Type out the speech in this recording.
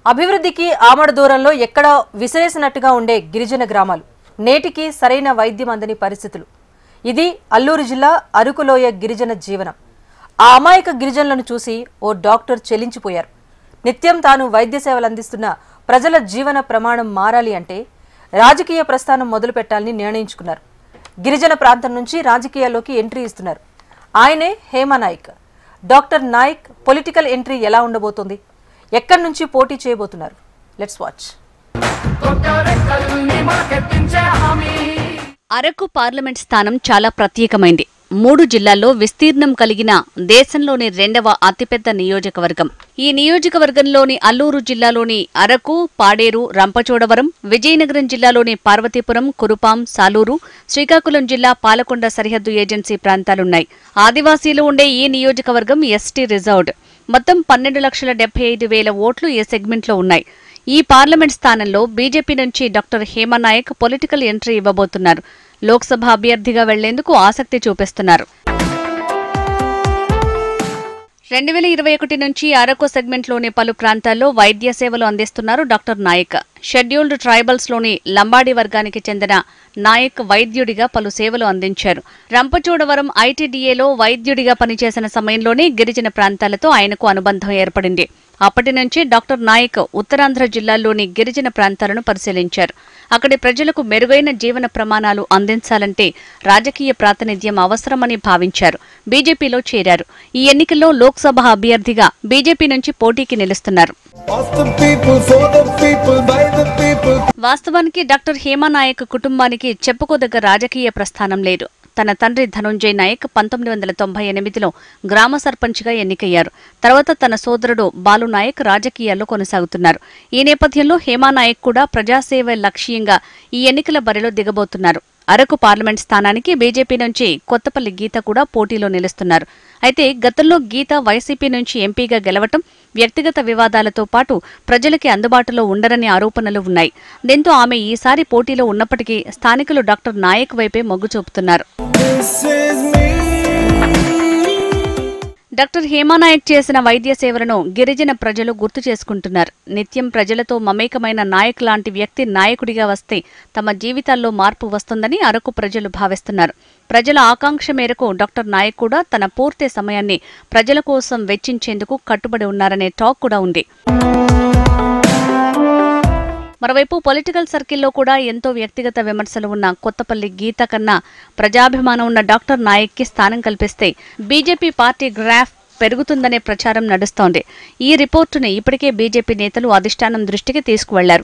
అభివృద్ధికి ఆమడ దూరంలో ఎక్కడా విసిరేసినట్టుగా ఉండే గిరిజన గ్రామాలు నేటికి సరైన వైద్యం అందని పరిస్థితులు. ఇది అల్లూరు జిల్లా అరకులోయ గిరిజన జీవనం. ఆ అమాయక గిరిజనులను చూసి ఓ డాక్టర్ చెలించిపోయారు. నిత్యం తాను వైద్య సేవలు అందిస్తున్న ప్రజల జీవన ప్రమాణం మారాలి అంటే రాజకీయ ప్రస్థానం మొదలు పెట్టాలని నిర్ణయించుకున్నారు. గిరిజన ప్రాంతం నుంచి రాజకీయాల్లోకి ఎంట్రీ ఇస్తున్నారు. ఆయనే Hema Nayak. Doctor Nayak political entry ఎలా ఉండబోతోంది, ఎక్కడి నుంచి పోటీ చేయబోతున్నారు? Let's watch. అరకు పార్లమెంట్ స్థానం చాలా ప్రత్యేకమైంది. 3 జిల్లాల్లో విస్తీర్ణం కలిగిన దేశంలోని 2వ అతిపెద్ద నియోజకవర్గం. ఈ నియోజకవర్గంలోని అల్లూరు జిల్లాలోని అరకు, పాడేరు, రంపచోడవరం, విజయనగరం జిల్లాలోని పార్వతీపురం, కురుపాం, సాలూరు, శ్రీకాకుళం జిల్లా పాలకొండ సరిహద్దు ఏజెన్సీ ప్రాంతాలున్నాయి. ఆదివాసీలు ఉండే ఈ నియోజకవర్గం ఎస్టీ రిజర్వ్డ్. మొత్తం 12,75,000 ఓట్లు ఈ సెగ్మెంట్లో ఉన్నాయి. ఈ పార్లమెంట్ స్థానంలో బీజేపీ నుంచి doctor Hema Nayak political entry ఇవ్వబోతున్నారు. లోక్సభ అభ్యర్థిగా వెళ్లేందుకు ఆసక్తి చూపిస్తున్నారు. 2021 నుంచి అరకు సెగ్మెంట్లోని పలు ప్రాంతాల్లో వైద్య సేవలు అందిస్తున్నారు డాక్టర్ నాయక్. షెడ్యూల్డ్ ట్రైబల్స్లోని లంబాడి వర్గానికి చెందిన నాయక్ వైద్యుడిగా పలు సేవలు అందించారు. రంపచోడవరం ఐటీడీఏలో వైద్యుడిగా పనిచేసిన సమయంలోనే గిరిజన ప్రాంతాలతో ఆయనకు అనుబంధం ఏర్పడింది. అప్పటి నుంచి డాక్టర్ నాయక్ ఉత్తరాంధ్ర జిల్లాల్లోని గిరిజన ప్రాంతాలను పరిశీలించారు. అక్కడి ప్రజలకు మెరుగైన జీవన ప్రమాణాలు అందించాలంటే రాజకీయ ప్రాతినిధ్యం అవసరమని భావించారు. బీజేపీలో చేరారు. ఈ ఎన్నికల్లో లోక్సభ అభ్యర్థిగా బీజేపీ నుంచి పోటీకి నిలుస్తున్నారు. వాస్తవానికి డాక్టర్ హేమ నాయక్ కుటుంబానికి చెప్పుకోదగ్గ రాజకీయ ప్రస్థానం లేదు. తన తండ్రి ధనుంజయ్ నాయక్ 1998లో గ్రామ సర్పంచ్గా ఎన్నికయ్యారు. తర్వాత తన సోదరుడు బాలు నాయక్ రాజకీయాల్లో కొనసాగుతున్నారు. ఈ నేపథ్యంలో హేమ నాయక్ కూడా ప్రజాసేవ లక్ష్యంగా ఈ ఎన్నికల బరిలో దిగబోతున్నారు. అరకు పార్లమెంట్ స్థానానికి బీజేపీ నుంచి కొత్తపల్లి గీత కూడా పోటీలో నిలుస్తున్నారు. అయితే గతంలో గీత వైసీపీ నుంచి ఎంపీగా గెలవటం, వ్యక్తిగత వివాదాలతో పాటు ప్రజలకి అందుబాటులో ఉండరని ఆరోపణలు ఉన్నాయి. దీంతో ఆమె ఈసారి పోటీలో ఉన్నప్పటికీ స్థానికులు డాక్టర్ నాయక్ వైపే మొగ్గు చూపుతున్నారు. డాక్టర్ హేమ నాయక్ చేసిన వైద్య సేవలను గిరిజన ప్రజలు గుర్తు చేసుకుంటున్నారు. నిత్యం ప్రజలతో మమేకమైన నాయక్ లాంటి వ్యక్తి నాయకుడిగా వస్తే తమ జీవితాల్లో మార్పు వస్తుందని అరకు ప్రజలు భావిస్తున్నారు. ప్రజల ఆకాంక్ష మేరకు డాక్టర్ నాయక్ కూడా తన పూర్తి సమయాన్ని ప్రజల కోసం వెచ్చించేందుకు కట్టుబడి ఉన్నారనే టాక్ కూడా ఉంది. మరోవైపు పొలిటికల్ సర్కిల్లో కూడా ఎంతో వ్యక్తిగత విమర్శలు ఉన్న కొత్తపల్లి గీత కన్నా ప్రజాభిమానం ఉన్న డాక్టర్ నాయక్కి స్థానం కల్పిస్తే బీజేపీ పార్టీ గ్రాఫ్ పెరుగుతుందనే ప్రచారం నడుస్తోంది. ఈ రిపోర్టును ఇప్పటికే బీజేపీ నేతలు అధిష్టానం దృష్టికి తీసుకువెళ్లారు.